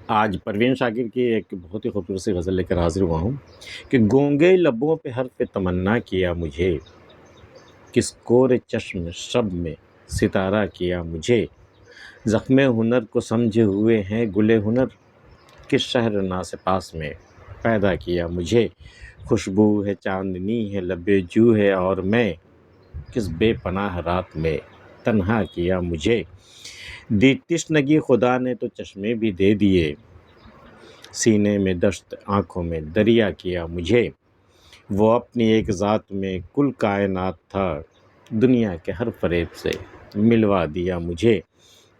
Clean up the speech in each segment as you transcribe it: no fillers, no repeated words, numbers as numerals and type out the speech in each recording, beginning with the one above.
آج پروین شاکر کی ایک بہت ہی خوبصورت سی غزل لے کر حاضر ہوا ہوں کہ گونگے لبوں پہ حرف تمنا کیا مجھے، کس کور چشم شب میں ستارہ کیا مجھے، زخم ہنر کو سمجھے ہوئے ہیں گلے ہنر، کس شہر ناس پاس میں پیدا کیا مجھے، خوشبو ہے چاندنی ہے لب جو ہے اور میں، کس بے پناہ رات میں تنہا کیا مجھے، دی تشنگی خدا نے تو چشمے بھی دے دیے، سینے میں دشت آنکھوں میں دریا کیا مجھے، وہ اپنی ایک ذات میں کل کائنات تھا، دنیا کے ہر فریب سے ملوا دیا مجھے،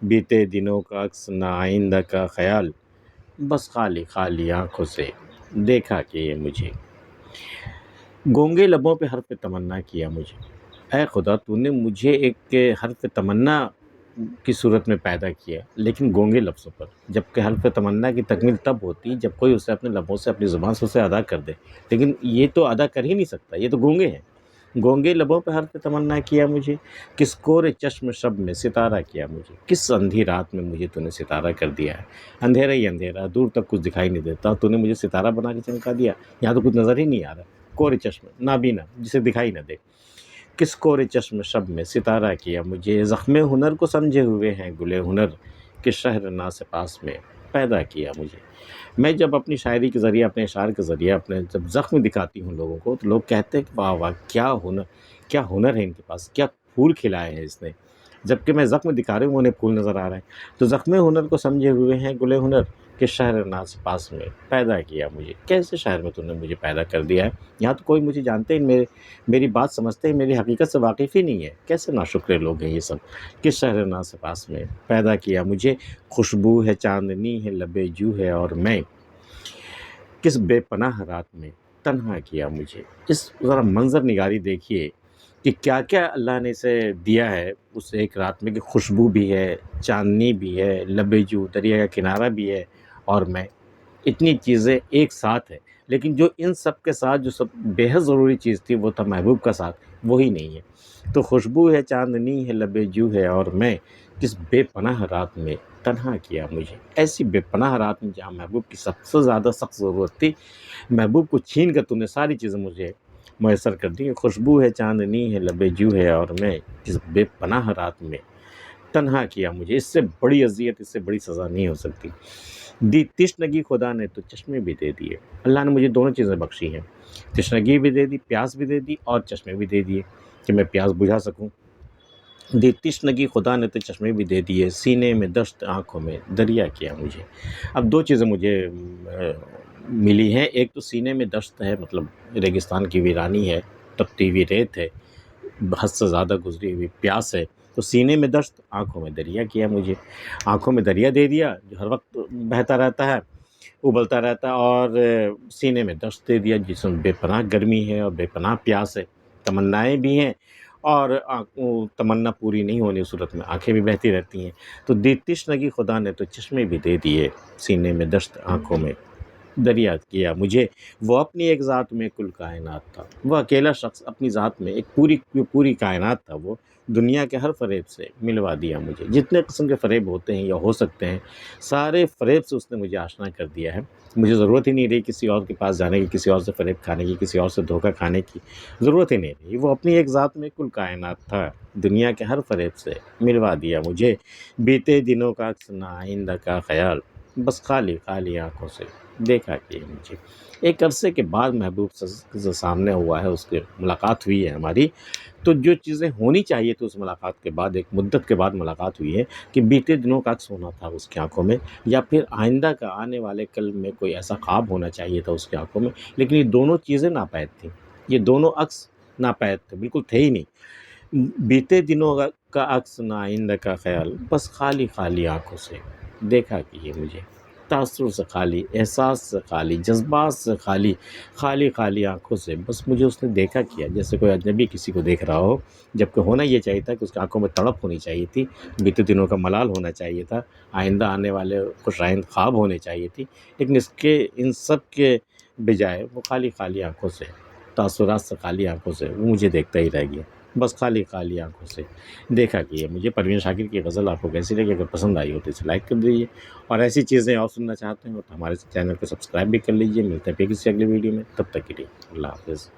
بیتے دنوں کا عکس نہ آئندہ کا خیال، بس خالی خالی آنکھوں سے دیکھا کہ یہ مجھے، گونگے لبوں پہ حرف تمنا کیا مجھے۔ اے خدا تو نے مجھے ایک حرف تمنا کی صورت میں پیدا کیا، لیکن گونگے لفظوں پر، جبکہ حرف تمنا کی تکمیل تب ہوتی جب کوئی اسے اپنے لبوں سے اپنی زبان سے اسے ادا کر دے، لیکن یہ تو ادا کر ہی نہیں سکتا، یہ تو گونگے ہیں۔ گونگے لبوں پہ حرف تمنا کیا مجھے، کس کور چشم شب میں ستارہ کیا مجھے، کس اندھی رات میں مجھے تو نے ستارہ کر دیا ہے، اندھیرا ہی اندھیرا، دور تک کچھ دکھائی نہیں دیتا، تو نے مجھے ستارہ بنا کے چمکا دیا، یہاں تو کچھ نظر ہی نہیں آ رہا، کور چشم نابینا جسے دکھائی نہ دے، کس کور چشم شب میں ستارہ کیا مجھے، زخم ہنر کو سمجھے ہوئے ہیں گلے ہنر، کس شہر ناس پاس میں پیدا کیا مجھے۔ میں جب اپنی شاعری کے ذریعے، اپنے اشعار کے ذریعے اپنے جب زخم دکھاتی ہوں لوگوں کو، تو لوگ کہتے ہیں کہ واہ واہ کیا ہنر ہے ان کے پاس، کیا پھول کھلائے ہیں اس نے، جبکہ میں زخم دکھا رہی ہوں انہیں پھول نظر آ رہے ہیں۔ تو زخم ہنر کو سمجھے ہوئے ہیں گلے ہنر، کس شہر ناس پاس میں پیدا کیا مجھے، کیسے شہر میں تو نے مجھے پیدا کر دیا ہے، یہاں تو کوئی مجھے جانتے ہی، میری بات سمجھتے ہیں، میری حقیقت سے واقف ہی نہیں ہے، کیسے ناشکرے لوگ ہیں یہ سب، کس شہر ناس پاس میں پیدا کیا مجھے، خوشبو ہے چاندنی ہے لب جو ہے اور میں، کس بے پناہ رات میں تنہا کیا مجھے۔ اس ذرا منظر نگاری دیکھیے کہ کیا کیا اللہ نے اسے دیا ہے اس ایک رات میں، کہ خوشبو بھی ہے، چاندنی بھی ہے، لب جو دریا کا کنارہ بھی ہے اور میں، اتنی چیزیں ایک ساتھ ہے، لیکن جو ان سب کے ساتھ جو سب بے حد ضروری چیز تھی وہ تھا محبوب کا ساتھ، وہی نہیں ہے۔ تو خوشبو ہے چاندنی ہے لب جو ہے اور میں، کس بے پناہ رات میں تنہا کیا مجھے، ایسی بے پناہ رات میں جہاں محبوب کی سب سے زیادہ سخت ضرورت تھی، محبوب کو چھین کر تو نے ساری چیزیں مجھے میسر کر دی، خوشبو ہے چاندنی ہے لب جو ہے اور میں، کس بے پناہ رات میں تنہا کیا مجھے۔ اس سے بڑی اذیت، اس سے بڑی سزا نہیں ہو سکتی۔ دی تشنگی خدا نے تو چشمے بھی دے دیے، اللہ نے مجھے دونوں چیزیں بخشی ہیں، تشنگی بھی دے دی، پیاس بھی دے دی، اور چشمے بھی دے دیے کہ میں پیاس بجھا سکوں۔ دی تشنگی خدا نے تو چشمے بھی دے دیے، سینے میں دشت آنکھوں میں دریا کیا مجھے۔ اب دو چیزیں مجھے ملی ہیں، ایک تو سینے میں دشت ہے، مطلب ریگستان کی ویرانی ہے، تپتی ہوئی ریت ہے، حد سے زیادہ گزری ہوئی پیاس ہے، تو سینے میں دشت، آنکھوں میں دریا کیا مجھے، آنکھوں میں دریا دے دیا جو ہر وقت بہتا رہتا ہے، ابلتا رہتا ہے، اور سینے میں دشت دے دیا جس میں بے پناہ گرمی ہے اور بے پناہ پیاس ہے، تمنائیں بھی ہیں، اور تمنا پوری نہیں ہونے کی صورت میں آنکھیں بھی بہتی رہتی ہیں۔ تو دی تشنگی خدا نے تو چشمے بھی دے دیے، سینے میں دشت آنکھوں میں دریا کیا مجھے، وہ اپنی ایک ذات میں کل کائنات تھا، وہ اکیلا شخص اپنی ذات میں ایک پوری کائنات تھا، وہ دنیا کے ہر فریب سے ملوا دیا مجھے، جتنے قسم کے فریب ہوتے ہیں یا ہو سکتے ہیں، سارے فریب سے اس نے مجھے آشنا کر دیا ہے، مجھے ضرورت ہی نہیں رہی کسی اور کے پاس جانے کی، کسی اور سے فریب کھانے کی، کسی اور سے دھوکہ کھانے کی، ضرورت ہی نہیں رہی، وہ اپنی ایک ذات میں کل کائنات تھا، دنیا کے ہر فریب سے ملوا دیا مجھے، بیتے دنوں کا عکس نہ آئندہ کا خیال، بس خالی خالی آنکھوں سے دیکھا کہ مجھے۔ ایک عرصے کے بعد محبوب سے سامنے ہوا ہے، اس کی ملاقات ہوئی ہے ہماری، تو جو چیزیں ہونی چاہیے تھی اس ملاقات کے بعد، ایک مدت کے بعد ملاقات ہوئی ہے، کہ بیتے دنوں کا عکس ہونا تھا اس کی آنکھوں میں، یا پھر آئندہ کا آنے والے کل میں کوئی ایسا خواب ہونا چاہیے تھا اس کی آنکھوں میں، لیکن یہ دونوں چیزیں ناپید تھیں، یہ دونوں عکس ناپید تھے، بالکل تھے ہی نہیں۔ بیتے دنوں کا عکس نہ آئندہ کا خیال، بس خالی خالی آنکھوں سے دیکھا کہ یہ مجھے، تاثر سے خالی، احساس سے خالی، جذبات سے خالی، خالی خالی آنکھوں سے بس مجھے اس نے دیکھا کیا، جیسے کوئی اجنبی کسی کو دیکھ رہا ہو، جبکہ ہونا یہ چاہیے تھا کہ اس کی آنکھوں میں تڑپ ہونی چاہیے تھی، بیتے دنوں کا ملال ہونا چاہیے تھا، آئندہ آنے والے خوش آئند خواب ہونے چاہیے تھی، لیکن ان سب کے بجائے وہ خالی خالی آنکھوں سے، تاثرات سے خالی آنکھوں سے وہ مجھے دیکھتا ہی رہ گیا۔ بس خالی خالی آنکھوں سے دیکھا کیے مجھے۔ پروین شاکر کی غزل آپ کو کیسی لگی؟ اگر پسند آئی ہو تو اسے لائک کر دیجیے، اور ایسی چیزیں اور سننا چاہتے ہیں تو ہمارے چینل کو سبسکرائب بھی کر لیجیے۔ ملتے ہیں پھر کسی اگلی ویڈیو میں، تب تک کے لیے اللہ حافظ۔